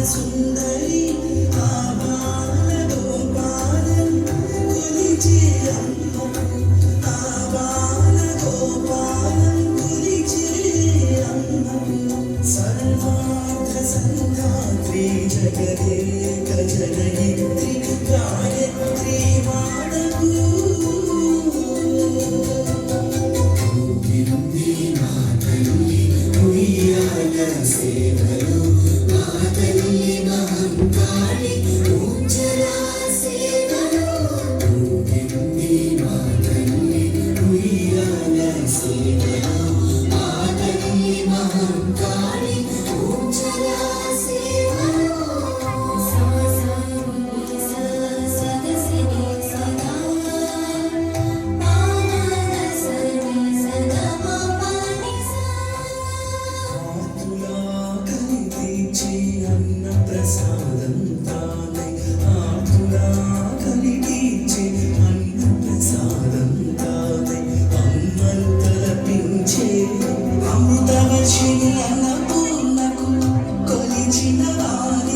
సుందరి ఆబాల గోపాలం కొలిచే అమ్మకు ఆబాల గోపాలం కొలిచే అమ్మకు సర్వార్థ సంధాత్రి జగదేక జనయిత్రి గాయత్రి వాడకు సేవలు మా తల్లి మహంకాళి ఊంజరా సేవలు ఊగింది మా తల్లి ఉయ్యాల సేవలు మా తల్లి మహంకాళి ఊంజరా సేవలు సా సా సా సదసిని సదా పావన సరి సదా పాని సా అన్న ప్రసాదం తానై ఆతులా కలిగించే అన్న ప్రసాదం తానై అమ్మను తలపించే అమృతవర్షిణి అన్నపూర్ణకు కొలిచిన వారు